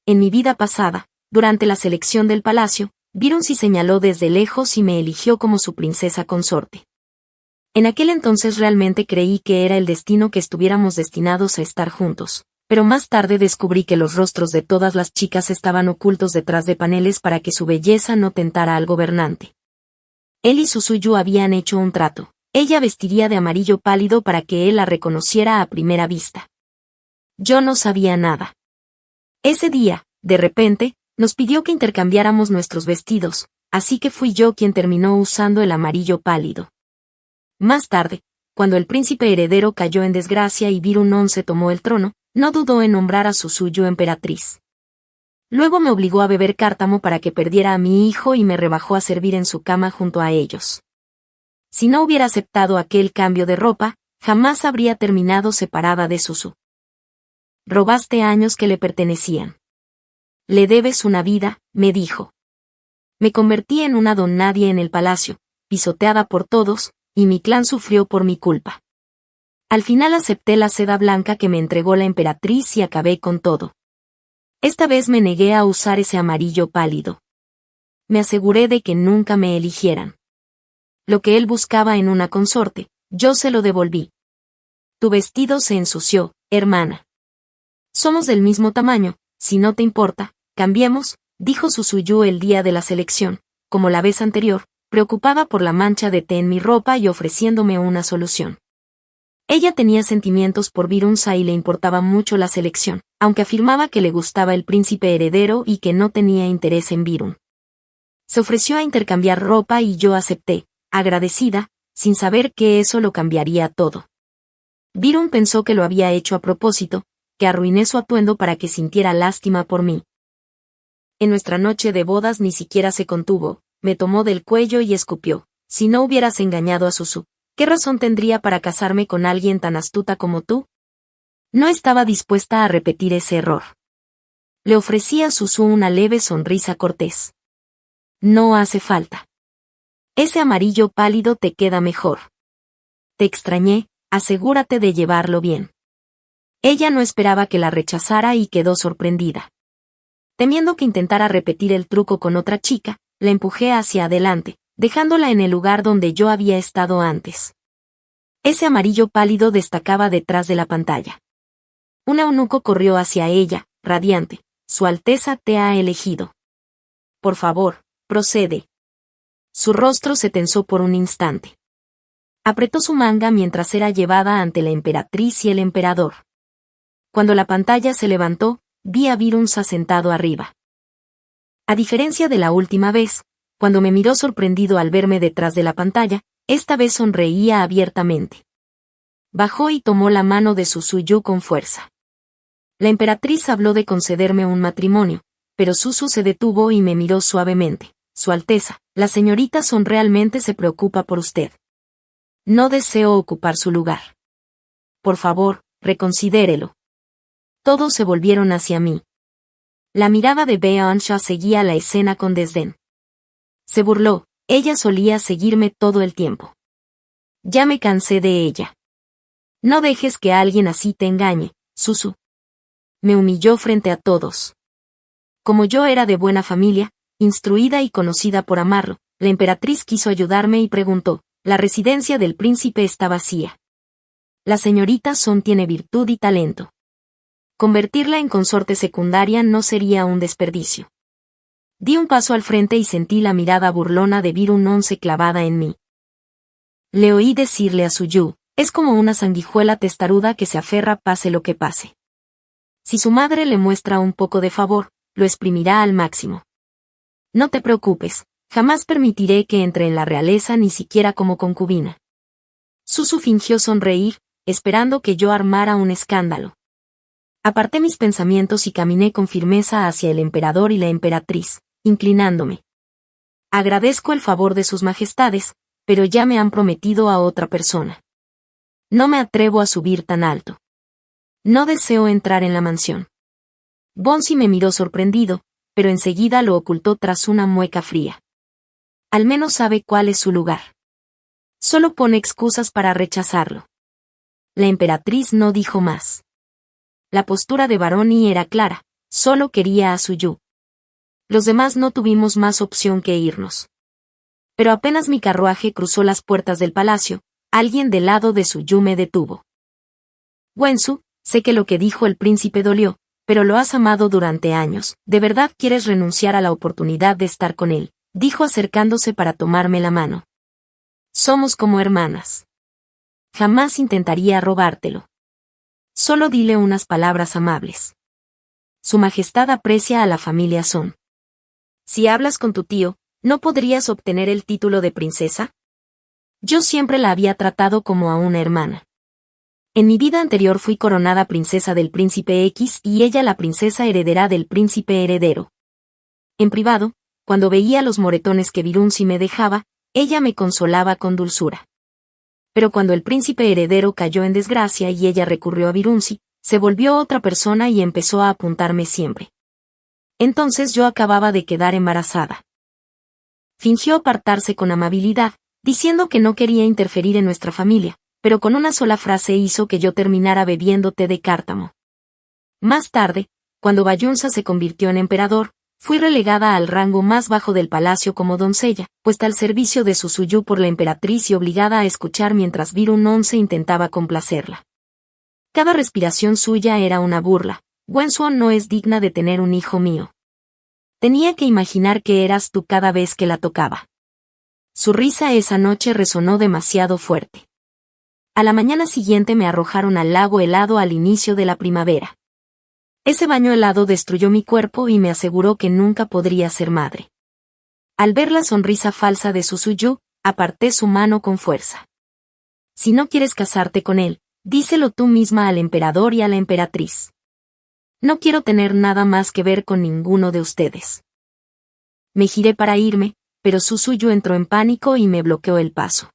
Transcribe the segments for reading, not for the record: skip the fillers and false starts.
en mi vida pasada, durante la selección del palacio, Virun se señaló desde lejos y me eligió como su princesa consorte. En aquel entonces realmente creí que era el destino que estuviéramos destinados a estar juntos, pero más tarde descubrí que los rostros de todas las chicas estaban ocultos detrás de paneles para que su belleza no tentara al gobernante. Él y Susuyu habían hecho un trato. Ella vestiría de amarillo pálido para que él la reconociera a primera vista. Yo no sabía nada. Ese día, de repente, nos pidió que intercambiáramos nuestros vestidos, así que fui yo quien terminó usando el amarillo pálido. Más tarde, cuando el príncipe heredero cayó en desgracia y Virun XI tomó el trono, no dudó en nombrar a Susuyu emperatriz. Luego me obligó a beber cártamo para que perdiera a mi hijo y me rebajó a servir en su cama junto a ellos. Si no hubiera aceptado aquel cambio de ropa, jamás habría terminado separada de Susu. Robaste años que le pertenecían. Le debes una vida, me dijo. Me convertí en una don nadie en el palacio, pisoteada por todos, y mi clan sufrió por mi culpa. Al final acepté la seda blanca que me entregó la emperatriz y acabé con todo. Esta vez me negué a usar ese amarillo pálido. Me aseguré de que nunca me eligieran. Lo que él buscaba en una consorte, yo se lo devolví. Tu vestido se ensució, hermana. Somos del mismo tamaño, si no te importa, cambiemos, dijo Susuyu el día de la selección, como la vez anterior, preocupada por la mancha de té en mi ropa y ofreciéndome una solución. Ella tenía sentimientos por Virunza y le importaba mucho la selección, aunque afirmaba que le gustaba el príncipe heredero y que no tenía interés en Virun. Se ofreció a intercambiar ropa y yo acepté, agradecida, sin saber que eso lo cambiaría todo. Virun pensó que lo había hecho a propósito, que arruiné su atuendo para que sintiera lástima por mí. En nuestra noche de bodas ni siquiera se contuvo, me tomó del cuello y escupió. Si no hubieras engañado a Susu, ¿qué razón tendría para casarme con alguien tan astuta como tú? No estaba dispuesta a repetir ese error. Le ofrecí a Susu una leve sonrisa cortés. No hace falta. Ese amarillo pálido te queda mejor. Te extrañé, asegúrate de llevarlo bien. Ella no esperaba que la rechazara y quedó sorprendida. Temiendo que intentara repetir el truco con otra chica, la empujé hacia adelante, dejándola en el lugar donde yo había estado antes. Ese amarillo pálido destacaba detrás de la pantalla. Un eunuco corrió hacia ella, radiante. Su Alteza te ha elegido. Por favor, procede. Su rostro se tensó por un instante. Apretó su manga mientras era llevada ante la emperatriz y el emperador. Cuando la pantalla se levantó, vi a Virunza sentado arriba. A diferencia de la última vez, cuando me miró sorprendido al verme detrás de la pantalla, esta vez sonreía abiertamente. Bajó y tomó la mano de Susuyu con fuerza. La emperatriz habló de concederme un matrimonio, pero Susu se detuvo y me miró suavemente. Su Alteza, la señorita Son realmente se preocupa por usted. No deseo ocupar su lugar. Por favor, reconsidérelo. Todos se volvieron hacia mí. La mirada de Beansha seguía la escena con desdén. Se burló, ella solía seguirme todo el tiempo. Ya me cansé de ella. No dejes que alguien así te engañe, Susu. Me humilló frente a todos. Como yo era de buena familia, instruida y conocida por amarlo, la emperatriz quiso ayudarme y preguntó, la residencia del príncipe está vacía. La señorita Son tiene virtud y talento. Convertirla en consorte secundaria no sería un desperdicio. Di un paso al frente y sentí la mirada burlona de Virun XI clavada en mí. Le oí decirle a Suyu, es como una sanguijuela testaruda que se aferra pase lo que pase. Si su madre le muestra un poco de favor, lo exprimirá al máximo. No te preocupes, jamás permitiré que entre en la realeza ni siquiera como concubina. Susu fingió sonreír, esperando que yo armara un escándalo. Aparté mis pensamientos y caminé con firmeza hacia el emperador y la emperatriz, inclinándome. Agradezco el favor de sus majestades, pero ya me han prometido a otra persona. No me atrevo a subir tan alto. No deseo entrar en la mansión. Bonzi me miró sorprendido, pero enseguida lo ocultó tras una mueca fría. Al menos sabe cuál es su lugar. Solo pone excusas para rechazarlo. La emperatriz no dijo más. La postura de Baroni era clara, Solo quería a Suyu. Los demás no tuvimos más opción que irnos. Pero apenas mi carruaje cruzó las puertas del palacio, alguien del lado de Suyu me detuvo. Wensu, sé que lo que dijo el príncipe dolió, pero lo has amado durante años. ¿De verdad quieres renunciar a la oportunidad de estar con él?, dijo acercándose para tomarme la mano. Somos como hermanas. Jamás intentaría robártelo. Solo dile unas palabras amables. Su Majestad aprecia a la familia Son. Si hablas con tu tío, ¿no podrías obtener el título de princesa? Yo siempre la había tratado como a una hermana. En mi vida anterior fui coronada princesa del príncipe X y ella la princesa heredera del príncipe heredero. En privado, cuando veía los moretones que Virunzi me dejaba, ella me consolaba con dulzura. Pero cuando el príncipe heredero cayó en desgracia y ella recurrió a Virunzi, se volvió otra persona y empezó a apuntarme siempre. Entonces yo acababa de quedar embarazada. Fingió apartarse con amabilidad, diciendo que no quería interferir en nuestra familia, pero con una sola frase hizo que yo terminara bebiendo té de cártamo. Más tarde, cuando Bayunsa se convirtió en emperador, fui relegada al rango más bajo del palacio como doncella, puesta al servicio de Susuyu por la emperatriz y obligada a escuchar mientras Virun Once intentaba complacerla. Cada respiración suya era una burla. Wensuon no es digna de tener un hijo mío. Tenía que imaginar que eras tú cada vez que la tocaba. Su risa esa noche resonó demasiado fuerte. A la mañana siguiente me arrojaron al lago helado al inicio de la primavera. Ese baño helado destruyó mi cuerpo y me aseguró que nunca podría ser madre. Al ver la sonrisa falsa de Susuyu, aparté su mano con fuerza. Si no quieres casarte con él, díselo tú misma al emperador y a la emperatriz. No quiero tener nada más que ver con ninguno de ustedes. Me giré para irme, pero Susuyu entró en pánico y me bloqueó el paso.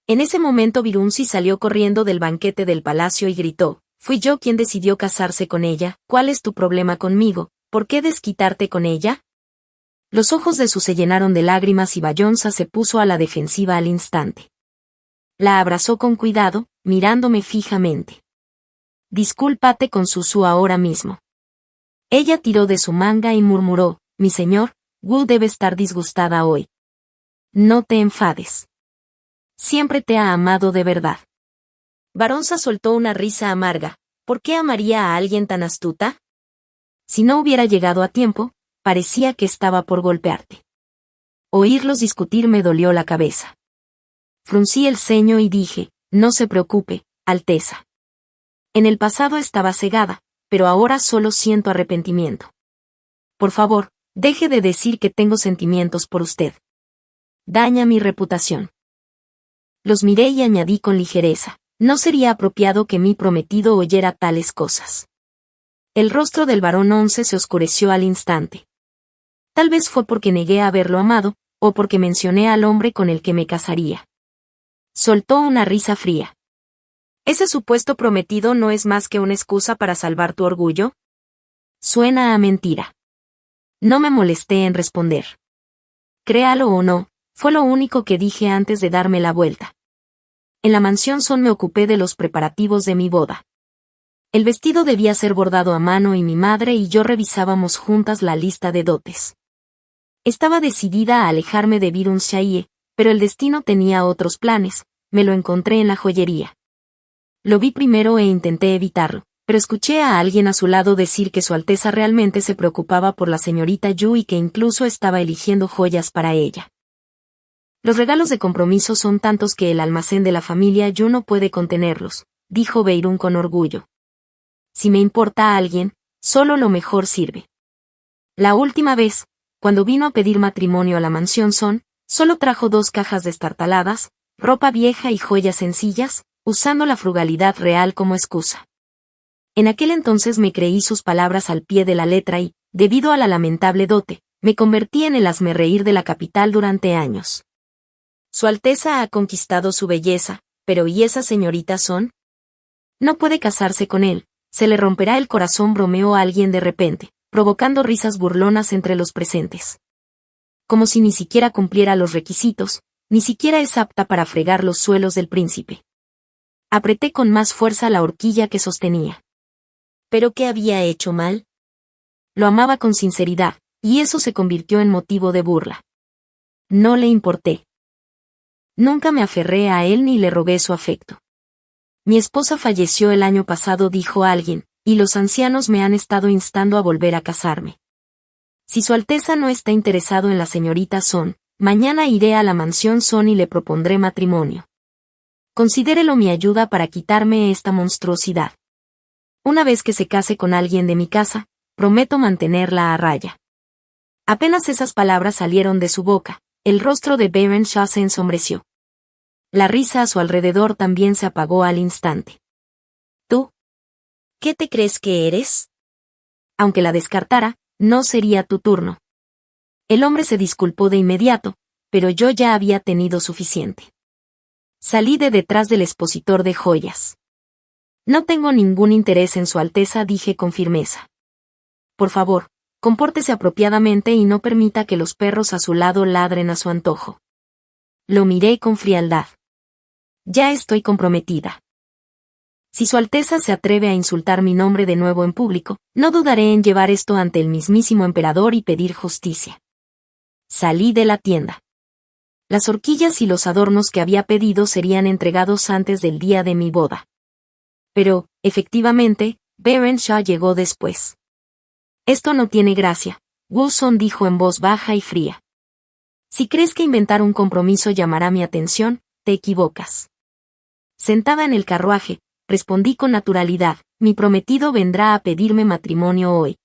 En ese momento Virunzi salió corriendo del banquete del palacio y gritó: «Fui yo quien decidió casarse con ella. ¿Cuál es tu problema conmigo? ¿Por qué desquitarte con ella?». Los ojos de Su se llenaron de lágrimas y Bayonsa se puso a la defensiva al instante. La abrazó con cuidado, mirándome fijamente. «Discúlpate con Susu ahora mismo». Ella tiró de su manga y murmuró: «Mi señor, Wu debe estar disgustada hoy. No te enfades. Siempre te ha amado de verdad». Baronza soltó una risa amarga. ¿Por qué amaría a alguien tan astuta? Si no hubiera llegado a tiempo, parecía que estaba por golpearte. Oírlos discutir me dolió la cabeza. Fruncí el ceño y dije: «No se preocupe, Alteza. En el pasado estaba cegada, pero ahora solo siento arrepentimiento. Por favor, deje de decir que tengo sentimientos por usted. Daña mi reputación». Los miré y añadí con ligereza: «No sería apropiado que mi prometido oyera tales cosas». El rostro del barón Once se oscureció al instante. Tal vez fue porque negué haberlo amado, o porque mencioné al hombre con el que me casaría. Soltó una risa fría. ¿Ese supuesto prometido no es más que una excusa para salvar tu orgullo? Suena a mentira. No me molesté en responder. Créalo o no, fue lo único que dije antes de darme la vuelta. En la mansión Son me ocupé de los preparativos de mi boda. El vestido debía ser bordado a mano y mi madre y yo revisábamos juntas la lista de dotes. Estaba decidida a alejarme de Virun Xiaye, pero el destino tenía otros planes. Me lo encontré en la joyería. Lo vi primero e intenté evitarlo, pero escuché a alguien a su lado decir que Su Alteza realmente se preocupaba por la señorita Yu y que incluso estaba eligiendo joyas para ella. Los regalos de compromiso son tantos que el almacén de la familia Yu no puede contenerlos, dijo Beirun con orgullo. Si me importa a alguien, solo lo mejor sirve. La última vez, cuando vino a pedir matrimonio a la mansión Son, solo trajo 2 cajas destartaladas, ropa vieja y joyas sencillas, usando la frugalidad real como excusa. En aquel entonces me creí sus palabras al pie de la letra y, debido a la lamentable dote, me convertí en el hazmerreír de la capital durante años. Su Alteza ha conquistado su belleza, pero ¿y esa señorita Son? No puede casarse con él, se le romperá el corazón, bromeó alguien de repente, provocando risas burlonas entre los presentes. Como si ni siquiera cumpliera los requisitos, ni siquiera es apta para fregar los suelos del príncipe. Apreté con más fuerza la horquilla que sostenía. ¿Pero qué había hecho mal? Lo amaba con sinceridad, y eso se convirtió en motivo de burla. No le importé. Nunca me aferré a él ni le rogué su afecto. Mi esposa falleció el año pasado, dijo alguien, y los ancianos me han estado instando a volver a casarme. Si Su Alteza no está interesado en la señorita Son, mañana iré a la mansión Son y le propondré matrimonio. Considérelo mi ayuda para quitarme esta monstruosidad. Una vez que se case con alguien de mi casa, prometo mantenerla a raya. Apenas esas palabras salieron de su boca, el rostro de Baron Shaw se ensombreció. La risa a su alrededor también se apagó al instante. ¿Tú? ¿Qué te crees que eres? Aunque la descartara, no sería tu turno. El hombre se disculpó de inmediato, pero yo ya había tenido suficiente. Salí de detrás del expositor de joyas. No tengo ningún interés en Su Alteza, dije con firmeza. Por favor, compórtese apropiadamente y no permita que los perros a su lado ladren a su antojo. Lo miré con frialdad. Ya estoy comprometida. Si Su Alteza se atreve a insultar mi nombre de nuevo en público, no dudaré en llevar esto ante el mismísimo emperador y pedir justicia. Salí de la tienda. Las horquillas y los adornos que había pedido serían entregados antes del día de mi boda. Pero, efectivamente, Baron Shaw llegó después. Esto no tiene gracia, Wilson dijo en voz baja y fría. Si crees que inventar un compromiso llamará mi atención, te equivocas. Sentada en el carruaje, respondí con naturalidad, mi prometido vendrá a pedirme matrimonio hoy.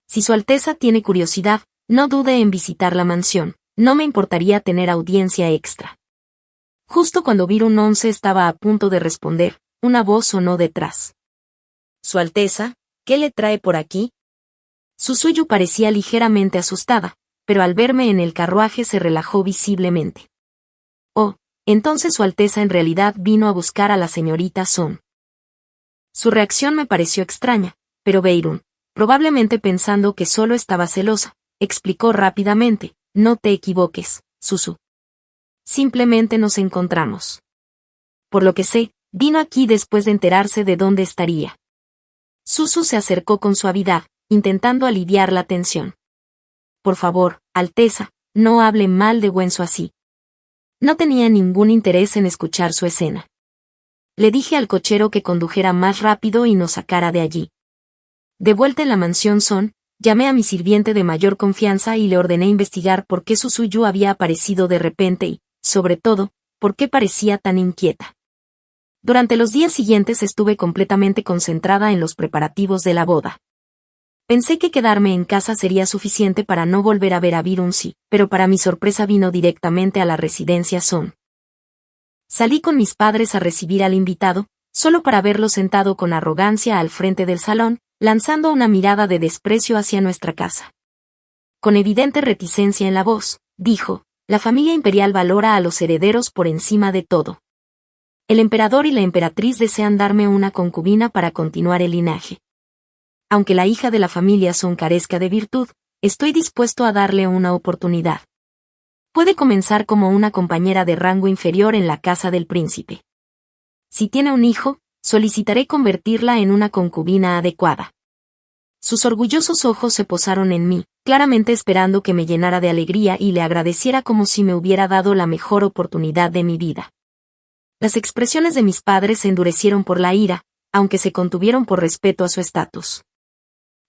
Si Su Alteza tiene curiosidad, no dude en visitar la mansión, no me importaría tener audiencia extra. Justo cuando Byron 11 estaba a punto de responder, una voz sonó detrás. Su Alteza, ¿qué le trae por aquí? Susuyu parecía ligeramente asustada, pero al verme en el carruaje se relajó visiblemente. Oh, entonces Su Alteza en realidad vino a buscar a la señorita Son. Su reacción me pareció extraña, pero Beirun, probablemente pensando que solo estaba celosa, explicó rápidamente, no te equivoques, Susu. Simplemente nos encontramos. Por lo que sé, vino aquí después de enterarse de dónde estaría. Susu se acercó con suavidad, intentando aliviar la tensión. Por favor, Alteza, no hable mal de Wenzo así. No tenía ningún interés en escuchar su escena. Le dije al cochero que condujera más rápido y nos sacara de allí. De vuelta en la mansión Son, llamé a mi sirviente de mayor confianza y le ordené investigar por qué Susuyu había aparecido de repente y, sobre todo, por qué parecía tan inquieta. Durante los días siguientes estuve completamente concentrada en los preparativos de la boda. Pensé que quedarme en casa sería suficiente para no volver a ver a Virunzi, pero para mi sorpresa vino directamente a la residencia Son. Salí con mis padres a recibir al invitado, solo para verlo sentado con arrogancia al frente del salón, lanzando una mirada de desprecio hacia nuestra casa. Con evidente reticencia en la voz, dijo, la familia imperial valora a los herederos por encima de todo. El emperador y la emperatriz desean darme una concubina para continuar el linaje. Aunque la hija de la familia Son carezca de virtud, estoy dispuesto a darle una oportunidad. Puede comenzar como una compañera de rango inferior en la casa del príncipe. Si tiene un hijo, solicitaré convertirla en una concubina adecuada. Sus orgullosos ojos se posaron en mí, claramente esperando que me llenara de alegría y le agradeciera como si me hubiera dado la mejor oportunidad de mi vida. Las expresiones de mis padres se endurecieron por la ira, aunque se contuvieron por respeto a su estatus.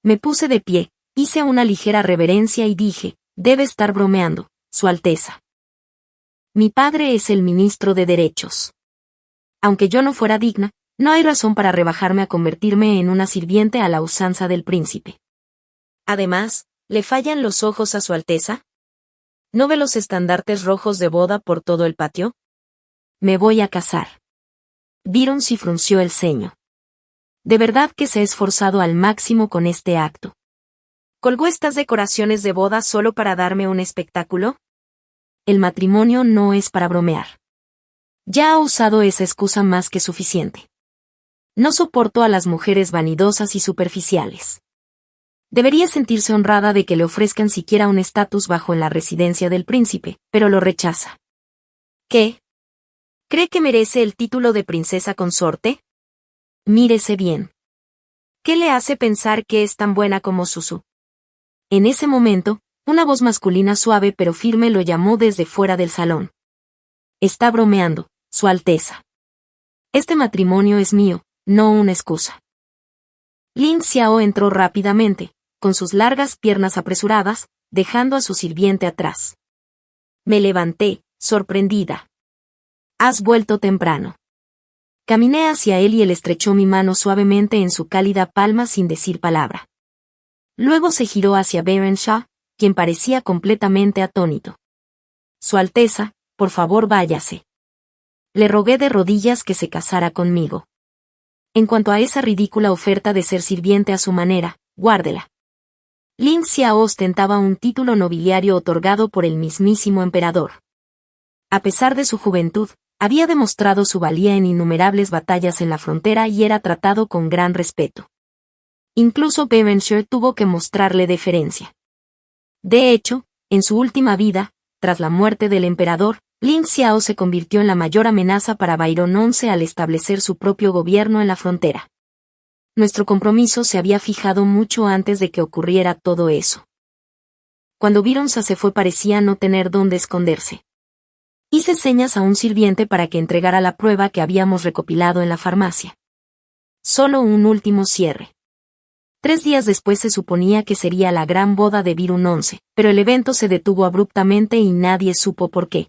Me puse de pie, hice una ligera reverencia y dije, debe estar bromeando, Su Alteza. Mi padre es el ministro de Derechos. Aunque yo no fuera digna, no hay razón para rebajarme a convertirme en una sirviente a la usanza del príncipe. Además, ¿le fallan los ojos a Su Alteza? ¿No ve los estandartes rojos de boda por todo el patio? Me voy a casar. Virunzi frunció el ceño. De verdad que se ha esforzado al máximo con este acto. ¿Colgó estas decoraciones de boda solo para darme un espectáculo? El matrimonio no es para bromear. Ya ha usado esa excusa más que suficiente. No soporto a las mujeres vanidosas y superficiales. Debería sentirse honrada de que le ofrezcan siquiera un estatus bajo en la residencia del príncipe, pero lo rechaza. ¿Qué? ¿Cree que merece el título de princesa consorte? Mírese bien. ¿Qué le hace pensar que es tan buena como Susu? En ese momento, una voz masculina suave pero firme lo llamó desde fuera del salón. Está bromeando, Su Alteza. Este matrimonio es mío, no una excusa. Lin Xiao entró rápidamente, con sus largas piernas apresuradas, dejando a su sirviente atrás. Me levanté, sorprendida. Has vuelto temprano. Caminé hacia él y él estrechó mi mano suavemente en su cálida palma sin decir palabra. Luego se giró hacia Berenshaw, quien parecía completamente atónito. Su Alteza, por favor váyase. Le rogué de rodillas que se casara conmigo. En cuanto a esa ridícula oferta de ser sirviente a su manera, guárdela. Lin Xiao ostentaba un título nobiliario otorgado por el mismísimo emperador. A pesar de su juventud, había demostrado su valía en innumerables batallas en la frontera y era tratado con gran respeto. Incluso Devonshire tuvo que mostrarle deferencia. De hecho, en su última vida, tras la muerte del emperador, Lin Xiao se convirtió en la mayor amenaza para Byron XI al establecer su propio gobierno en la frontera. Nuestro compromiso se había fijado mucho antes de que ocurriera todo eso. Cuando Byron-sa se fue parecía no tener dónde esconderse. Hice señas a un sirviente para que entregara la prueba que habíamos recopilado en la farmacia. Solo un último cierre. 3 días después se suponía que sería la gran boda de Byron XI, pero el evento se detuvo abruptamente y nadie supo por qué.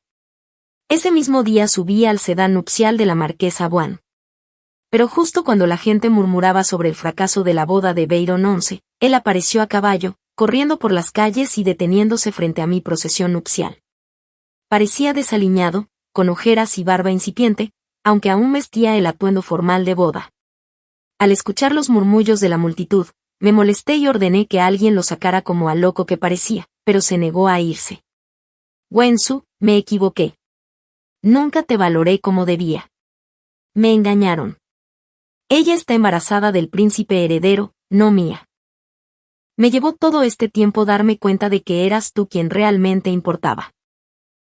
Ese mismo día subí al sedán nupcial de la marquesa Buan. Pero justo cuando la gente murmuraba sobre el fracaso de la boda de Byron XI, él apareció a caballo, corriendo por las calles y deteniéndose frente a mi procesión nupcial. Parecía desaliñado, con ojeras y barba incipiente, aunque aún vestía el atuendo formal de boda. Al escuchar los murmullos de la multitud, me molesté y ordené que alguien lo sacara como a loco que parecía, pero se negó a irse. Wensu, me equivoqué. Nunca te valoré como debía. Me engañaron. Ella está embarazada del príncipe heredero, no mía. Me llevó todo este tiempo darme cuenta de que eras tú quien realmente importaba.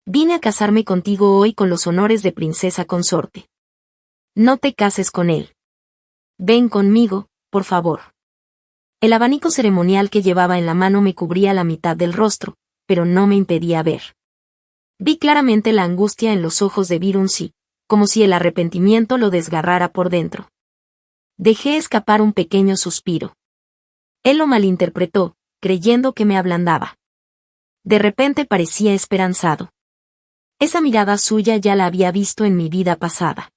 Vine a casarme contigo hoy con los honores de princesa consorte. No te cases con él. Ven conmigo, por favor. El abanico ceremonial que llevaba en la mano me cubría la mitad del rostro, pero no me impedía ver. Vi claramente la angustia en los ojos de Byron-si, como si el arrepentimiento lo desgarrara por dentro. Dejé escapar un pequeño suspiro. Él lo malinterpretó, creyendo que me ablandaba. De repente parecía esperanzado. Esa mirada suya ya la había visto en mi vida pasada.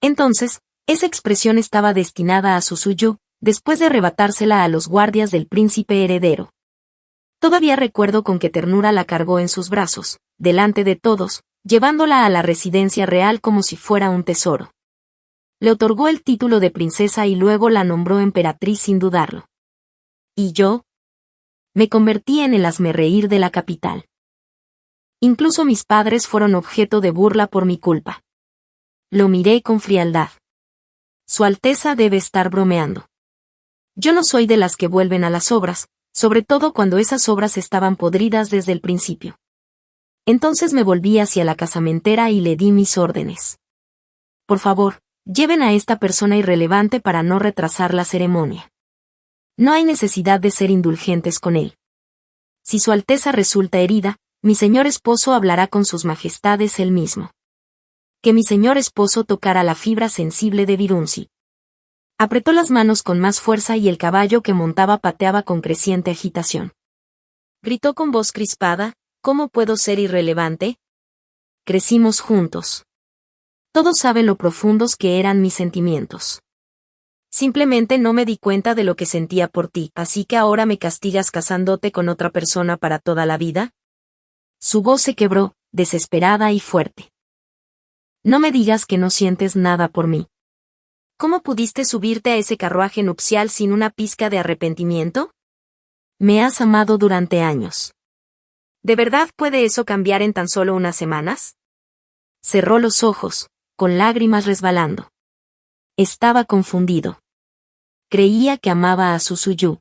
Entonces, esa expresión estaba destinada a Susuyu, después de arrebatársela a los guardias del príncipe heredero. Todavía recuerdo con qué ternura la cargó en sus brazos, delante de todos, llevándola a la residencia real como si fuera un tesoro. Le otorgó el título de princesa y luego la nombró emperatriz sin dudarlo. ¿Y yo? Me convertí en el hazmerreír de la capital. Incluso mis padres fueron objeto de burla por mi culpa. Lo miré con frialdad. Su Alteza debe estar bromeando. Yo no soy de las que vuelven a las obras, sobre todo cuando esas obras estaban podridas desde el principio. Entonces me volví hacia la casamentera y le di mis órdenes. Por favor, lleven a esta persona irrelevante para no retrasar la ceremonia. No hay necesidad de ser indulgentes con él. Si Su Alteza resulta herida, mi señor esposo hablará con sus majestades él mismo. Que mi señor esposo tocara la fibra sensible de Byron-si. Apretó las manos con más fuerza y el caballo que montaba pateaba con creciente agitación. Gritó con voz crispada, ¿cómo puedo ser irrelevante? Crecimos juntos. Todos saben lo profundos que eran mis sentimientos. Simplemente no me di cuenta de lo que sentía por ti, así que ahora me castigas casándote con otra persona para toda la vida. Su voz se quebró, desesperada y fuerte. No me digas que no sientes nada por mí. ¿Cómo pudiste subirte a ese carruaje nupcial sin una pizca de arrepentimiento? Me has amado durante años. ¿De verdad puede eso cambiar en tan solo unas semanas? Cerró los ojos, con lágrimas resbalando. Estaba confundido. Creía que amaba a Susuyu.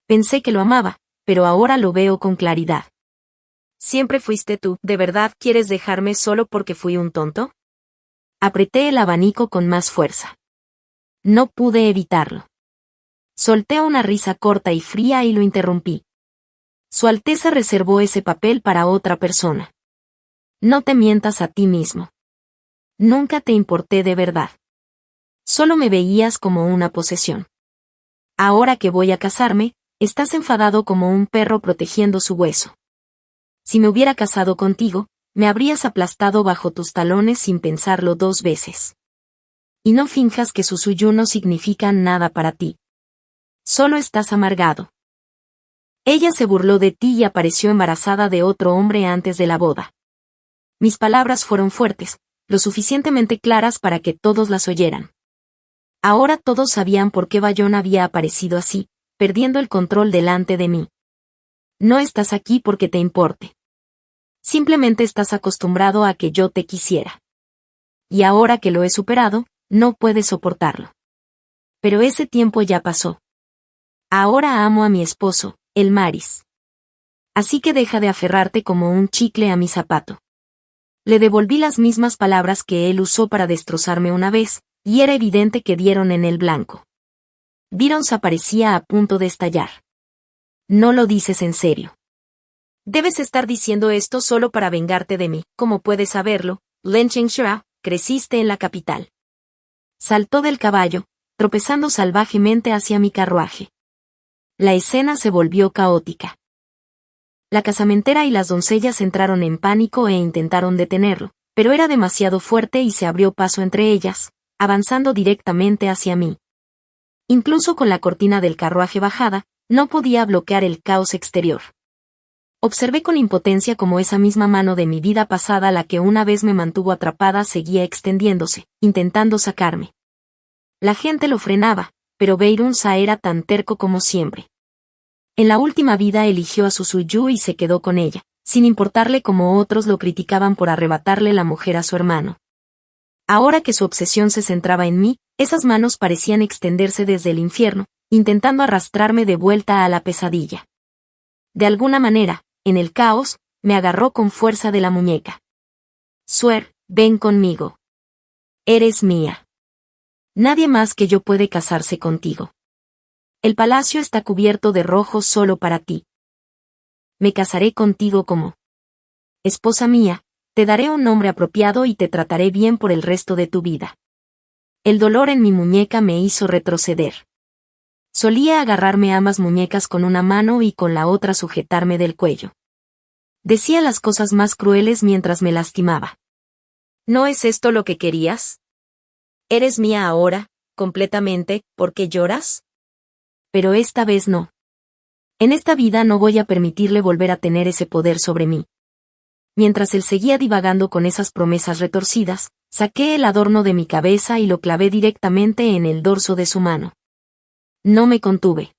Pensé que lo amaba, pero ahora lo veo con claridad. ¿Siempre fuiste tú? ¿De verdad quieres dejarme solo porque fui un tonto? Apreté el abanico con más fuerza. No pude evitarlo. Solté una risa corta y fría y lo interrumpí. Su Alteza reservó ese papel para otra persona. No te mientas a ti mismo. Nunca te importé de verdad. Solo me veías como una posesión. Ahora que voy a casarme, estás enfadado como un perro protegiendo su hueso. Si me hubiera casado contigo, me habrías aplastado bajo tus talones sin pensarlo 2 veces. Y no finjas que Susuyu no significan nada para ti. Solo estás amargado. Ella se burló de ti y apareció embarazada de otro hombre antes de la boda. Mis palabras fueron fuertes, lo suficientemente claras para que todos las oyeran. Ahora todos sabían por qué Bayón había aparecido así, perdiendo el control delante de mí. No estás aquí porque te importe. Simplemente estás acostumbrado a que yo te quisiera. Y ahora que lo he superado, no puedes soportarlo. Pero ese tiempo ya pasó. Ahora amo a mi esposo, el Maris. Así que deja de aferrarte como un chicle a mi zapato. Le devolví las mismas palabras que él usó para destrozarme una vez, y era evidente que dieron en el blanco. Virons parecía a punto de estallar. No lo dices en serio. Debes estar diciendo esto solo para vengarte de mí. Como puedes saberlo, Len Chengxia, creciste en la capital. Saltó del caballo, tropezando salvajemente hacia mi carruaje. La escena se volvió caótica. La casamentera y las doncellas entraron en pánico e intentaron detenerlo, pero era demasiado fuerte y se abrió paso entre ellas, avanzando directamente hacia mí. Incluso con la cortina del carruaje bajada, no podía bloquear el caos exterior. Observé con impotencia cómo esa misma mano de mi vida pasada, la que una vez me mantuvo atrapada, seguía extendiéndose, intentando sacarme. La gente lo frenaba, pero Beirunsa era tan terco como siempre. En la última vida eligió a Susuyu y se quedó con ella, sin importarle cómo otros lo criticaban por arrebatarle la mujer a su hermano. Ahora que su obsesión se centraba en mí, esas manos parecían extenderse desde el infierno, intentando arrastrarme de vuelta a la pesadilla. De alguna manera, en el caos, me agarró con fuerza de la muñeca. Suer, ven conmigo. Eres mía. Nadie más que yo puede casarse contigo. El palacio está cubierto de rojo solo para ti. Me casaré contigo como esposa mía, te daré un nombre apropiado y te trataré bien por el resto de tu vida. El dolor en mi muñeca me hizo retroceder. Solía agarrarme ambas muñecas con una mano y con la otra sujetarme del cuello. Decía las cosas más crueles mientras me lastimaba. ¿No es esto lo que querías? ¿Eres mía ahora, completamente, porque lloras? Pero esta vez no. En esta vida no voy a permitirle volver a tener ese poder sobre mí. Mientras él seguía divagando con esas promesas retorcidas, saqué el adorno de mi cabeza y lo clavé directamente en el dorso de su mano. No me contuve.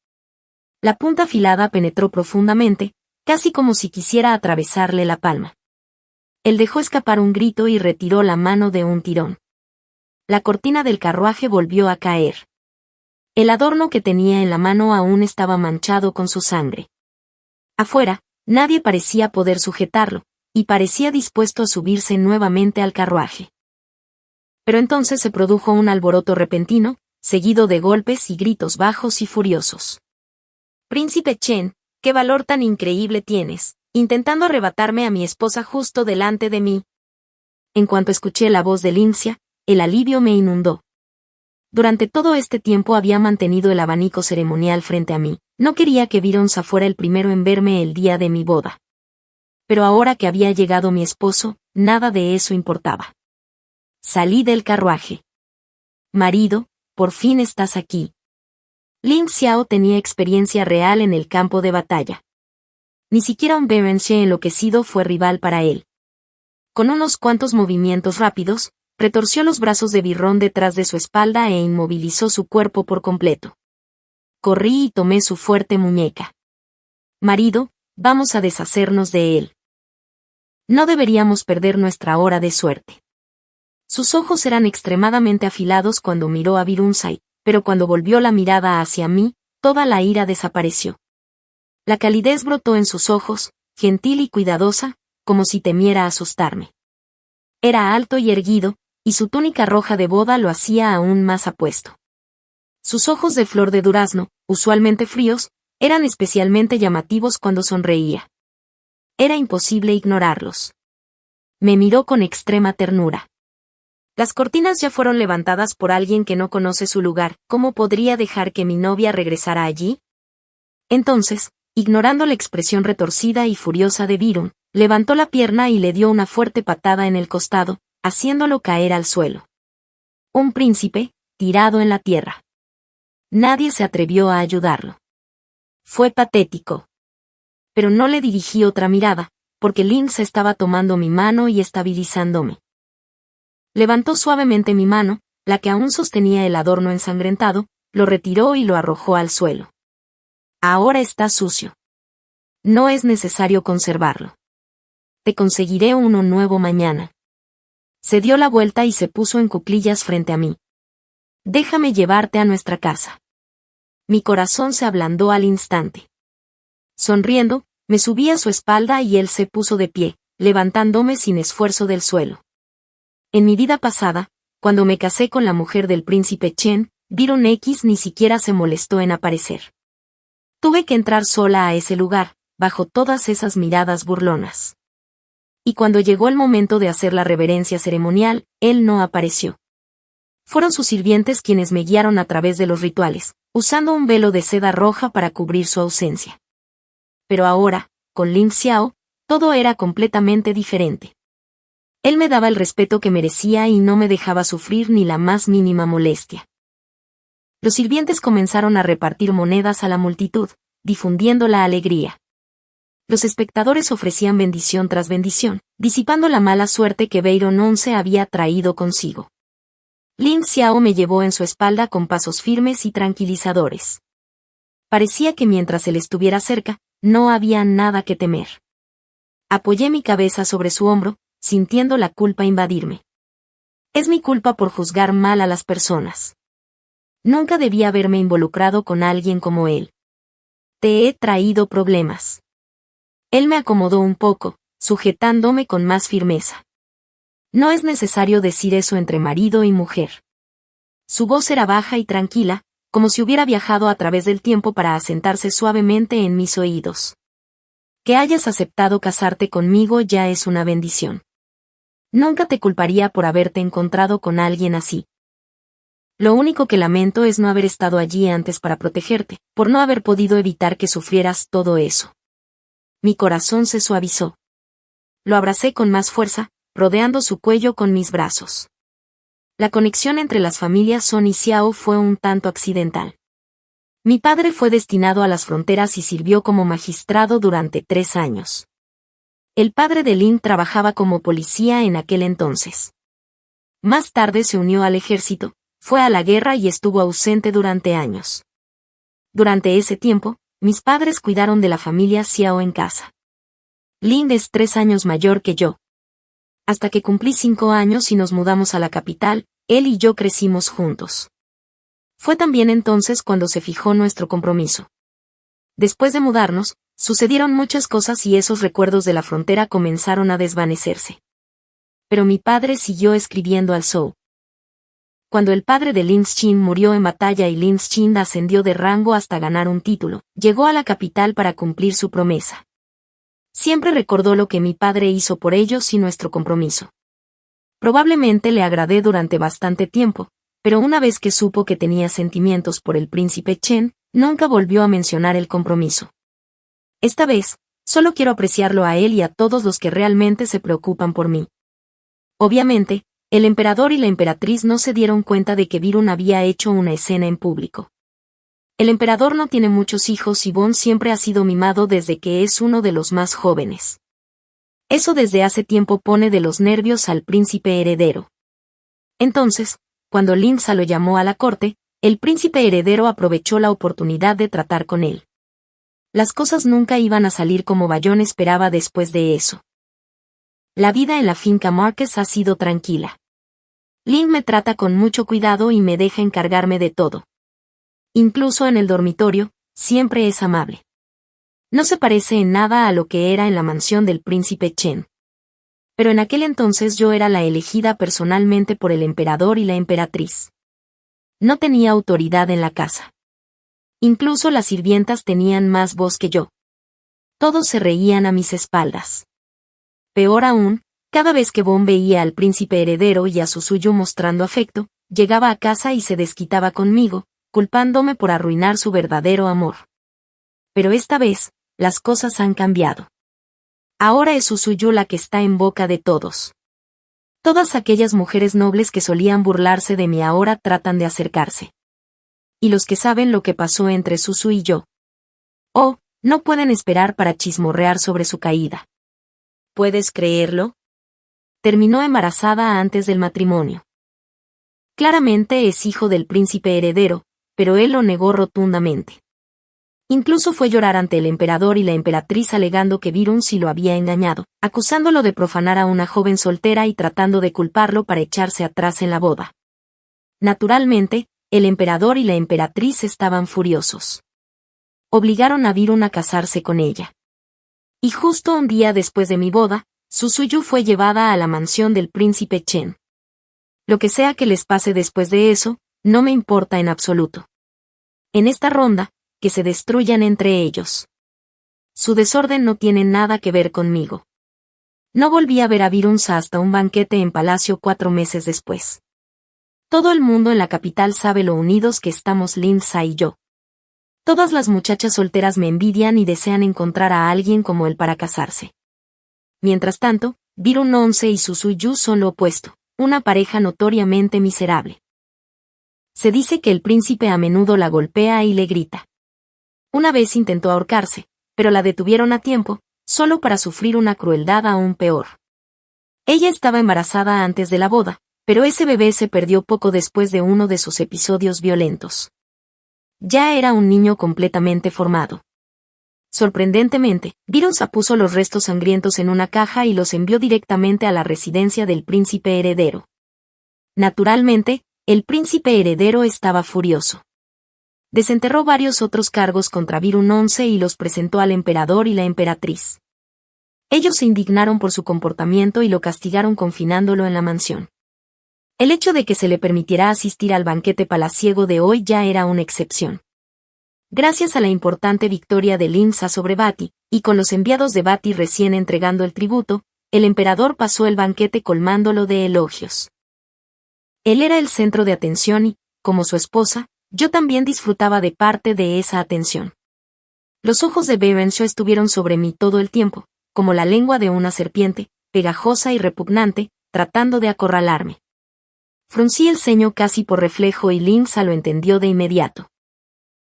La punta afilada penetró profundamente, casi como si quisiera atravesarle la palma. Él dejó escapar un grito y retiró la mano de un tirón. La cortina del carruaje volvió a caer. El adorno que tenía en la mano aún estaba manchado con su sangre. Afuera, nadie parecía poder sujetarlo, y parecía dispuesto a subirse nuevamente al carruaje. Pero entonces se produjo un alboroto repentino, seguido de golpes y gritos bajos y furiosos. Príncipe Chen, qué valor tan increíble tienes, intentando arrebatarme a mi esposa justo delante de mí. En cuanto escuché la voz de Linxia, el alivio me inundó. Durante todo este tiempo había mantenido el abanico ceremonial frente a mí. No quería que Vironsa fuera el primero en verme el día de mi boda. Pero ahora que había llegado mi esposo, nada de eso importaba. Salí del carruaje. Marido, por fin estás aquí. Ling Xiao tenía experiencia real en el campo de batalla. Ni siquiera un Berenxie enloquecido fue rival para él. Con unos cuantos movimientos rápidos, retorció los brazos de Birrón detrás de su espalda e inmovilizó su cuerpo por completo. Corrí y tomé su fuerte muñeca. Marido, vamos a deshacernos de él. No deberíamos perder nuestra hora de suerte. Sus ojos eran extremadamente afilados cuando miró a Virunzai, pero cuando volvió la mirada hacia mí, toda la ira desapareció. La calidez brotó en sus ojos, gentil y cuidadosa, como si temiera asustarme. Era alto y erguido, y su túnica roja de boda lo hacía aún más apuesto. Sus ojos de flor de durazno, usualmente fríos, Eran especialmente llamativos cuando sonreía. Era imposible ignorarlos. Me miró con extrema ternura. Las cortinas ya fueron levantadas por alguien que no conoce su lugar. ¿Cómo podría dejar que mi novia regresara allí? Entonces, ignorando la expresión retorcida y furiosa de Byron, levantó la pierna y le dio una fuerte patada en el costado, haciéndolo caer al suelo. Un príncipe, tirado en la tierra. Nadie se atrevió a ayudarlo. Fue patético. Pero no le dirigí otra mirada, porque Lynx estaba tomando mi mano y estabilizándome. Levantó suavemente mi mano, la que aún sostenía el adorno ensangrentado, lo retiró y lo arrojó al suelo. Ahora está sucio. No es necesario conservarlo. Te conseguiré uno nuevo mañana. Se dio la vuelta y se puso en cuclillas frente a mí. Déjame llevarte a nuestra casa. Mi corazón se ablandó al instante. Sonriendo, me subí a su espalda y él se puso de pie, levantándome sin esfuerzo del suelo. En mi vida pasada, cuando me casé con la mujer del príncipe Chen, Byron X ni siquiera se molestó en aparecer. Tuve que entrar sola a ese lugar, bajo todas esas miradas burlonas. Y cuando llegó el momento de hacer la reverencia ceremonial, él no apareció. Fueron sus sirvientes quienes me guiaron a través de los rituales, usando un velo de seda roja para cubrir su ausencia. Pero ahora, con Lin Xiao, todo era completamente diferente. Él me daba el respeto que merecía y no me dejaba sufrir ni la más mínima molestia. Los sirvientes comenzaron a repartir monedas a la multitud, difundiendo la alegría. Los espectadores ofrecían bendición tras bendición, disipando la mala suerte que Byron 11 había traído consigo. Lin Xiao me llevó en su espalda con pasos firmes y tranquilizadores. Parecía que mientras él estuviera cerca, no había nada que temer. Apoyé mi cabeza sobre su hombro, sintiendo la culpa invadirme. Es mi culpa por juzgar mal a las personas. Nunca debía haberme involucrado con alguien como él. Te he traído problemas. Él me acomodó un poco, sujetándome con más firmeza. No es necesario decir eso entre marido y mujer. Su voz era baja y tranquila, como si hubiera viajado a través del tiempo para asentarse suavemente en mis oídos. Que hayas aceptado casarte conmigo ya es una bendición. Nunca te culparía por haberte encontrado con alguien así. Lo único que lamento es no haber estado allí antes para protegerte, por no haber podido evitar que sufrieras todo eso. Mi corazón se suavizó. Lo abracé con más fuerza, rodeando su cuello con mis brazos. La conexión entre las familias Son y Xiao fue un tanto accidental. Mi padre fue destinado a las fronteras y sirvió como magistrado durante 3 años. El padre de Lin trabajaba como policía en aquel entonces. Más tarde se unió al ejército, fue a la guerra y estuvo ausente durante años. Durante ese tiempo, mis padres cuidaron de la familia Xiao en casa. Lin es 3 años mayor que yo. Hasta que cumplí 5 años y nos mudamos a la capital, él y yo crecimos juntos. Fue también entonces cuando se fijó nuestro compromiso. Después de mudarnos, sucedieron muchas cosas y esos recuerdos de la frontera comenzaron a desvanecerse. Pero mi padre siguió escribiendo al Zhou. Cuando el padre de Lin Xin murió en batalla y Lin Xin ascendió de rango hasta ganar un título, llegó a la capital para cumplir su promesa. Siempre recordó lo que mi padre hizo por ellos y nuestro compromiso. Probablemente le agradé durante bastante tiempo, pero una vez que supo que tenía sentimientos por el príncipe Chen, nunca volvió a mencionar el compromiso. Esta vez, solo quiero apreciarlo a él y a todos los que realmente se preocupan por mí. Obviamente, el emperador y la emperatriz no se dieron cuenta de que Byron había hecho una escena en público. El emperador no tiene muchos hijos y Bon siempre ha sido mimado desde que es uno de los más jóvenes. Eso desde hace tiempo pone de los nervios al príncipe heredero. Entonces, cuando Lin Xa lo llamó a la corte, el príncipe heredero aprovechó la oportunidad de tratar con él. Las cosas nunca iban a salir como Bayón esperaba después de eso. La vida en la finca Marquez ha sido tranquila. Lin me trata con mucho cuidado y me deja encargarme de todo. Incluso en el dormitorio, siempre es amable. No se parece en nada a lo que era en la mansión del príncipe Chen. Pero en aquel entonces yo era la elegida personalmente por el emperador y la emperatriz. No tenía autoridad en la casa. Incluso las sirvientas tenían más voz que yo. Todos se reían a mis espaldas. Peor aún, cada vez que Bon veía al príncipe heredero y a Susuyu mostrando afecto, llegaba a casa y se desquitaba conmigo, culpándome por arruinar su verdadero amor. Pero esta vez, las cosas han cambiado. Ahora es Susuyu la que está en boca de todos. Todas aquellas mujeres nobles que solían burlarse de mí ahora tratan de acercarse. Y los que saben lo que pasó entre Susu y yo. Oh, no pueden esperar para chismorrear sobre su caída. ¿Puedes creerlo? Terminó embarazada antes del matrimonio. Claramente es hijo del príncipe heredero, pero él lo negó rotundamente. Incluso fue llorar ante el emperador y la emperatriz alegando que Virunsi lo había engañado, acusándolo de profanar a una joven soltera y tratando de culparlo para echarse atrás en la boda. Naturalmente, el emperador y la emperatriz estaban furiosos. Obligaron a Virun a casarse con ella. Y justo un día después de mi boda, Susuyu fue llevada a la mansión del príncipe Chen. Lo que sea que les pase después de eso, no me importa en absoluto. En esta ronda, que se destruyan entre ellos. Su desorden no tiene nada que ver conmigo. No volví a ver a Virunsa hasta un banquete en palacio 4 meses después. Todo el mundo en la capital sabe lo unidos que estamos Linsa y yo. Todas las muchachas solteras me envidian y desean encontrar a alguien como él para casarse. Mientras tanto, Virun 11 y Susuyu son lo opuesto, una pareja notoriamente miserable. Se dice que el príncipe a menudo la golpea y le grita. Una vez intentó ahorcarse, pero la detuvieron a tiempo, solo para sufrir una crueldad aún peor. Ella estaba embarazada antes de la boda, pero ese bebé se perdió poco después de uno de sus episodios violentos. Ya era un niño completamente formado. Sorprendentemente, Virunsa puso los restos sangrientos en una caja y los envió directamente a la residencia del príncipe heredero. Naturalmente, el príncipe heredero estaba furioso. Desenterró varios otros cargos contra Virun 11 y los presentó al emperador y la emperatriz. Ellos se indignaron por su comportamiento y lo castigaron confinándolo en la mansión. El hecho de que se le permitiera asistir al banquete palaciego de hoy ya era una excepción. Gracias a la importante victoria de Linsa sobre Bati, y con los enviados de Bati recién entregando el tributo, el emperador pasó el banquete colmándolo de elogios. Él era el centro de atención y, como su esposa, yo también disfrutaba de parte de esa atención. Los ojos de Berenshao estuvieron sobre mí todo el tiempo, como la lengua de una serpiente, pegajosa y repugnante, tratando de acorralarme. Fruncí el ceño casi por reflejo y Linsa lo entendió de inmediato.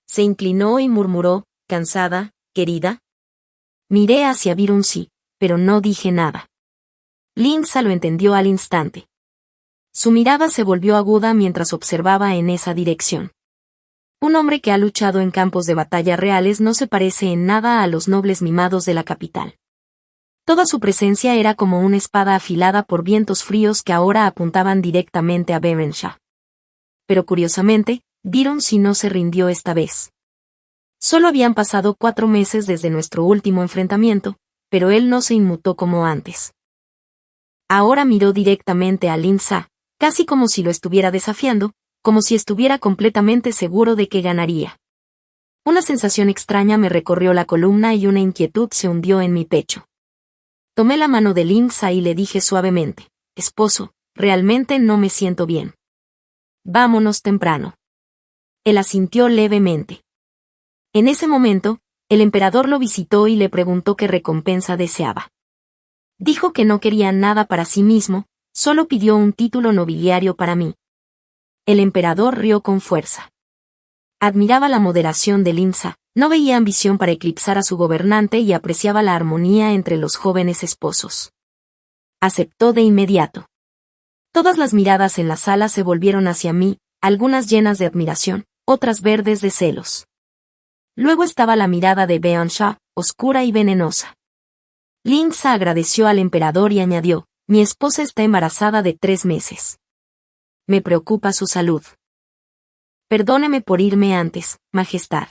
Se inclinó y murmuró, cansada, querida. Miré hacia Virunsi, pero no dije nada. Linsa lo entendió al instante. Su mirada se volvió aguda mientras observaba en esa dirección. Un hombre que ha luchado en campos de batalla reales no se parece en nada a los nobles mimados de la capital. Toda su presencia era como una espada afilada por vientos fríos que ahora apuntaban directamente a Berenshao. Pero curiosamente, Virunsi no se rindió esta vez. Solo habían pasado 4 meses desde nuestro último enfrentamiento, pero él no se inmutó como antes. Ahora miró directamente a Linsa, casi como si lo estuviera desafiando, como si estuviera completamente seguro de que ganaría. Una sensación extraña me recorrió la columna y una inquietud se hundió en mi pecho. Tomé la mano de Linsa y le dije suavemente, esposo, realmente no me siento bien. Vámonos temprano. Él asintió levemente. En ese momento, el emperador lo visitó y le preguntó qué recompensa deseaba. Dijo que no quería nada para sí mismo, solo pidió un título nobiliario para mí. El emperador rió con fuerza. Admiraba la moderación de Linsa, no veía ambición para eclipsar a su gobernante y apreciaba la armonía entre los jóvenes esposos. Aceptó de inmediato. Todas las miradas en la sala se volvieron hacia mí, algunas llenas de admiración, otras verdes de celos. Luego estaba la mirada de Berenshao, oscura y venenosa. Linsa agradeció al emperador y añadió, mi esposa está embarazada de 3 meses. Me preocupa su salud. Perdóneme por irme antes, Majestad.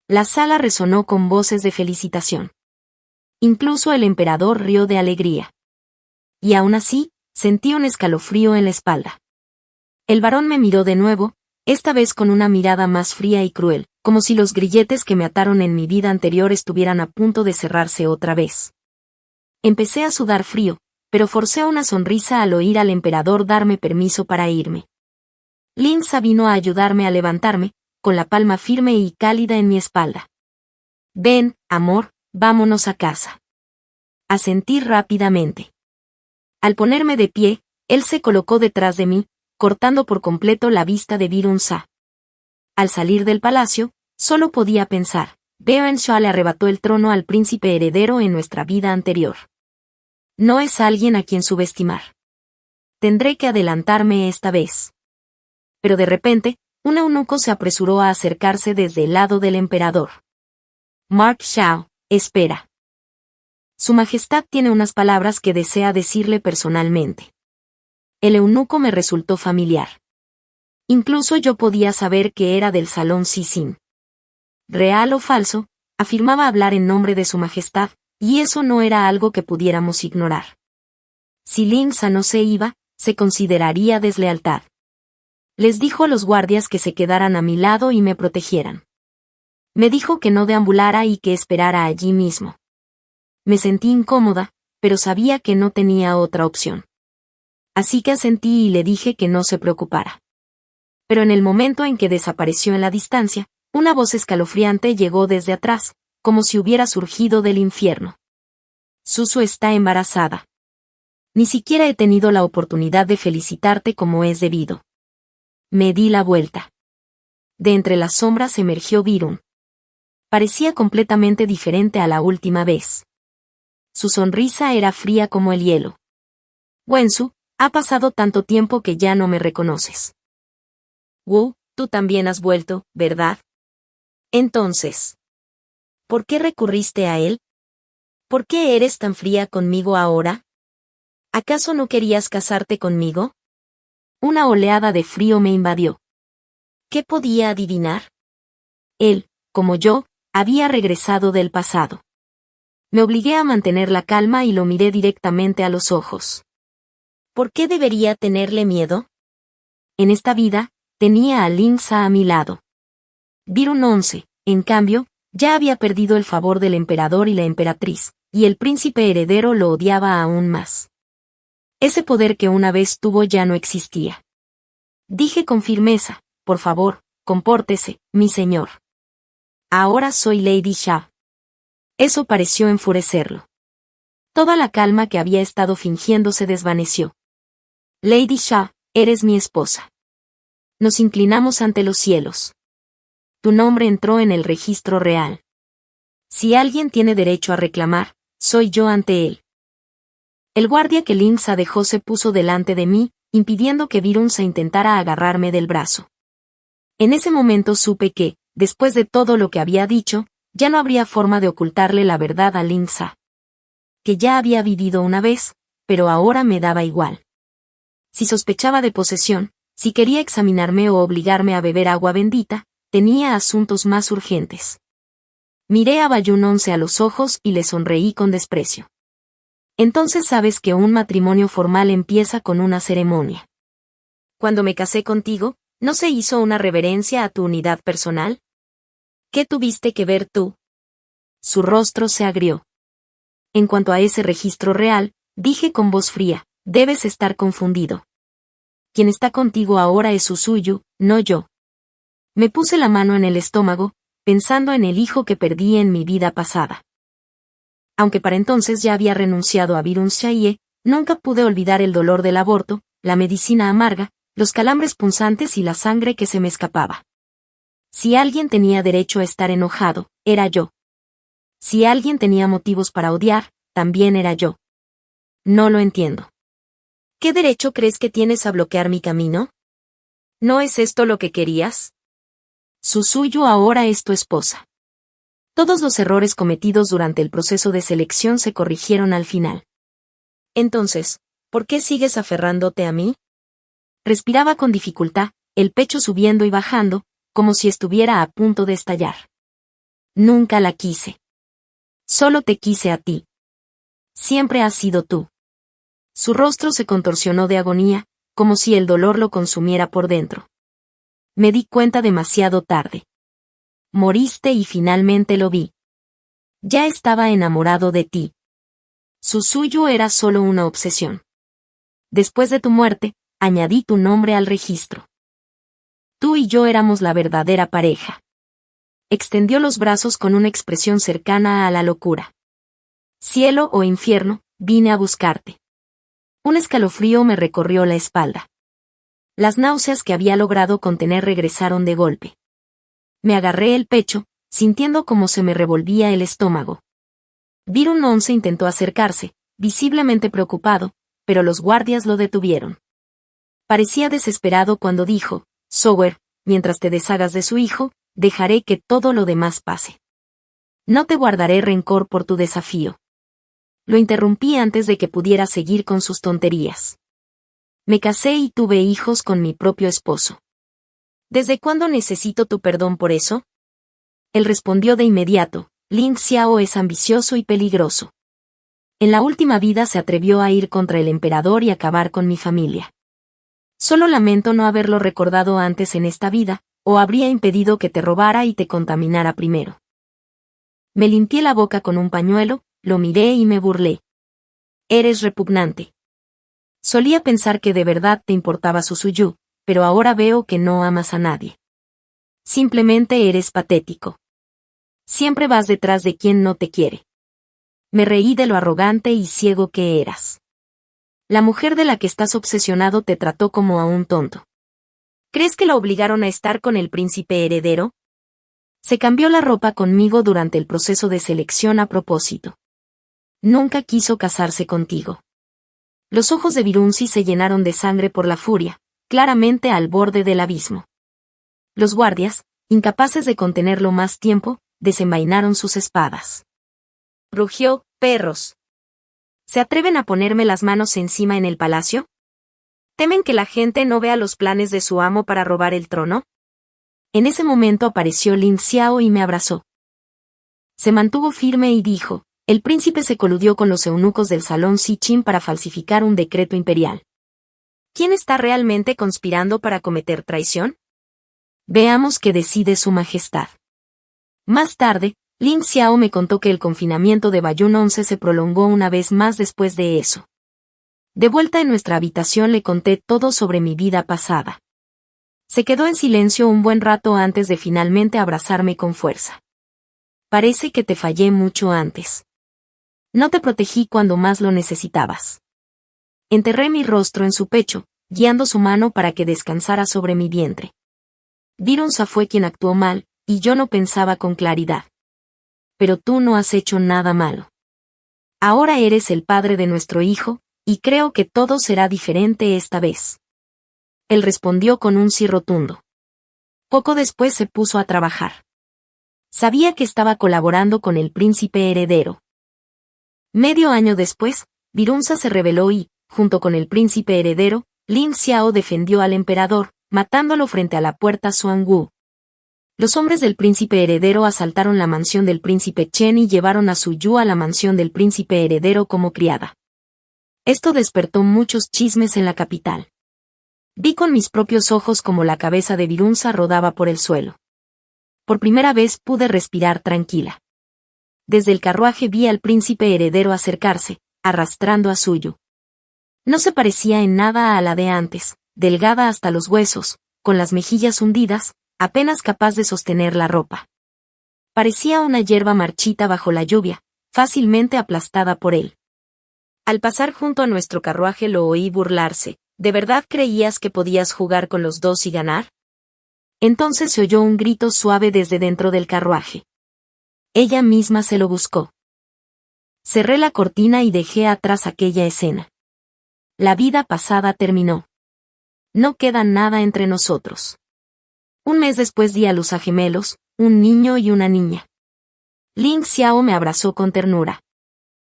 La sala resonó con voces de felicitación. Incluso el emperador rió de alegría. Y aún así, sentí un escalofrío en la espalda. El varón me miró de nuevo, esta vez con una mirada más fría y cruel, como si los grilletes que me ataron en mi vida anterior estuvieran a punto de cerrarse otra vez. Empecé a sudar frío, pero forcé una sonrisa al oír al emperador darme permiso para irme. Linsa vino a ayudarme a levantarme, con la palma firme y cálida en mi espalda. Ven, amor, vámonos a casa. Asentí rápidamente. Al ponerme de pie, él se colocó detrás de mí, cortando por completo la vista de Virun Shah. Al salir del palacio, solo podía pensar, Beoen Shah le arrebató el trono al príncipe heredero en nuestra vida anterior. No es alguien a quien subestimar. Tendré que adelantarme esta vez. Pero de repente, un eunuco se apresuró a acercarse desde el lado del emperador. Mark Shao, espera. Su Majestad tiene unas palabras que desea decirle personalmente. El eunuco me resultó familiar. Incluso yo podía saber que era del salón Sisin. Real o falso, afirmaba hablar en nombre de su Majestad, y eso no era algo que pudiéramos ignorar. Si Linsa no se iba, se consideraría deslealtad. Les dijo a los guardias que se quedaran a mi lado y me protegieran. Me dijo que no deambulara y que esperara allí mismo. Me sentí incómoda, pero sabía que no tenía otra opción. Así que asentí y le dije que no se preocupara. Pero en el momento en que desapareció en la distancia, una voz escalofriante llegó desde atrás, como si hubiera surgido del infierno. Susu está embarazada. Ni siquiera he tenido la oportunidad de felicitarte como es debido. Me di la vuelta. De entre las sombras emergió Virun. Parecía completamente diferente a la última vez. Su sonrisa era fría como el hielo. Wensu, ha pasado tanto tiempo que ya no me reconoces. Wu, tú también has vuelto, ¿verdad? Entonces, ¿por qué recurriste a él? ¿Por qué eres tan fría conmigo ahora? ¿Acaso no querías casarte conmigo? Una oleada de frío me invadió. ¿Qué podía adivinar? Él, como yo, había regresado del pasado. Me obligué a mantener la calma y lo miré directamente a los ojos. ¿Por qué debería tenerle miedo? En esta vida, tenía a Linsa a mi lado. Virun 11, en cambio, ya había perdido el favor del emperador y la emperatriz, y el príncipe heredero lo odiaba aún más. Ese poder que una vez tuvo ya no existía. Dije con firmeza, por favor, compórtese, mi señor. Ahora soy Lady Shah. Eso pareció enfurecerlo. Toda la calma que había estado fingiendo se desvaneció. Lady Shah, eres mi esposa. Nos inclinamos ante los cielos. Tu nombre entró en el registro real. Si alguien tiene derecho a reclamar, soy yo ante él. El guardia que Linsa dejó se puso delante de mí, impidiendo que Virun se intentara agarrarme del brazo. En ese momento supe que, después de todo lo que había dicho, ya no habría forma de ocultarle la verdad a Linsa. Que ya había vivido una vez, pero ahora me daba igual. Si sospechaba de posesión, si quería examinarme o obligarme a beber agua bendita, tenía asuntos más urgentes. Miré a Bayun 11 a los ojos y le sonreí con desprecio. Entonces sabes que un matrimonio formal empieza con una ceremonia. Cuando me casé contigo, ¿no se hizo una reverencia a tu unidad personal? ¿Qué tuviste que ver tú? Su rostro se agrió. En cuanto a ese registro real, dije con voz fría, debes estar confundido. Quien está contigo ahora es Susuyu, no yo. Me puse la mano en el estómago, pensando en el hijo que perdí en mi vida pasada. Aunque para entonces ya había renunciado a Virun Shaiye, nunca pude olvidar el dolor del aborto, la medicina amarga, los calambres punzantes y la sangre que se me escapaba. Si alguien tenía derecho a estar enojado, era yo. Si alguien tenía motivos para odiar, también era yo. No lo entiendo. ¿Qué derecho crees que tienes a bloquear mi camino? ¿No es esto lo que querías? Susuyu ahora es tu esposa. Todos los errores cometidos durante el proceso de selección se corrigieron al final. Entonces, ¿por qué sigues aferrándote a mí? Respiraba con dificultad, el pecho subiendo y bajando, como si estuviera a punto de estallar. Nunca la quise. Solo te quise a ti. Siempre has sido tú. Su rostro se contorsionó de agonía, como si el dolor lo consumiera por dentro. Me di cuenta demasiado tarde. moriste y finalmente lo vi. Ya estaba enamorado de ti. Su suyo era solo una obsesión. Después de tu muerte, añadí tu nombre al registro. Tú y yo éramos la verdadera pareja. Extendió los brazos con una expresión cercana a la locura. Cielo o infierno, vine a buscarte. Un escalofrío me recorrió la espalda. Las náuseas que había logrado contener regresaron de golpe. Me agarré el pecho, sintiendo cómo se me revolvía el estómago. Byron 11 intentó acercarse, visiblemente preocupado, pero los guardias lo detuvieron. Parecía desesperado cuando dijo, Sawyer, mientras te deshagas de su hijo, dejaré que todo lo demás pase. No te guardaré rencor por tu desafío. Lo interrumpí antes de que pudiera seguir con sus tonterías. Me casé y tuve hijos con mi propio esposo. ¿Desde cuándo necesito tu perdón por eso? Él respondió de inmediato, Lin Xiao es ambicioso y peligroso. En la última vida se atrevió a ir contra el emperador y acabar con mi familia. Solo lamento no haberlo recordado antes en esta vida, o habría impedido que te robara y te contaminara primero. Me limpié la boca con un pañuelo, lo miré y me burlé. Eres repugnante. Solía pensar que de verdad te importaba su suyu, pero ahora veo que no amas a nadie. Simplemente eres patético. Siempre vas detrás de quien no te quiere. Me reí de lo arrogante y ciego que eras. La mujer de la que estás obsesionado te trató como a un tonto. ¿Crees que la obligaron a estar con el príncipe heredero? Se cambió la ropa conmigo durante el proceso de selección a propósito. Nunca quiso casarse contigo. Los ojos de Virunzi se llenaron de sangre por la furia, claramente al borde del abismo. Los guardias, incapaces de contenerlo más tiempo, desenvainaron sus espadas. Rugió, perros. ¿Se atreven a ponerme las manos encima en el palacio? ¿Temen que la gente no vea los planes de su amo para robar el trono? En ese momento apareció Lin Xiao y me abrazó. Se mantuvo firme y dijo, el príncipe se coludió con los eunucos del salón Sichin para falsificar un decreto imperial. ¿Quién está realmente conspirando para cometer traición? Veamos qué decide su majestad. Más tarde, Lin Xiao me contó que el confinamiento de Bayun 11 se prolongó una vez más después de eso. De vuelta en nuestra habitación le conté todo sobre mi vida pasada. Se quedó en silencio un buen rato antes de finalmente abrazarme con fuerza. Parece que te fallé mucho antes. No te protegí cuando más lo necesitabas. Enterré mi rostro en su pecho, guiando su mano para que descansara sobre mi vientre. Virunza fue quien actuó mal, y yo no pensaba con claridad. Pero tú no has hecho nada malo. Ahora eres el padre de nuestro hijo, y creo que todo será diferente esta vez. Él respondió con un sí rotundo. Poco después se puso a trabajar. Sabía que estaba colaborando con el príncipe heredero. Medio año después, Virunza se rebeló y, junto con el príncipe heredero, Lin Xiao defendió al emperador, matándolo frente a la puerta Xuanwu. Los hombres del príncipe heredero asaltaron la mansión del príncipe Chen y llevaron a Su Yu a la mansión del príncipe heredero como criada. Esto despertó muchos chismes en la capital. Vi con mis propios ojos cómo la cabeza de Virunza rodaba por el suelo. Por primera vez pude respirar tranquila. Desde el carruaje vi al príncipe heredero acercarse, arrastrando a Suyu. No se parecía en nada a la de antes, delgada hasta los huesos, con las mejillas hundidas, apenas capaz de sostener la ropa. Parecía una hierba marchita bajo la lluvia, fácilmente aplastada por él. Al pasar junto a nuestro carruaje lo oí burlarse. ¿De verdad creías que podías jugar con los dos y ganar? Entonces se oyó un grito suave desde dentro del carruaje. Ella misma se lo buscó. Cerré la cortina y dejé atrás aquella escena. La vida pasada terminó. No queda nada entre nosotros. Un mes después di a luz a gemelos, un niño y una niña. Lin Xiao me abrazó con ternura.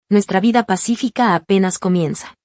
Nuestra vida pacífica apenas comienza.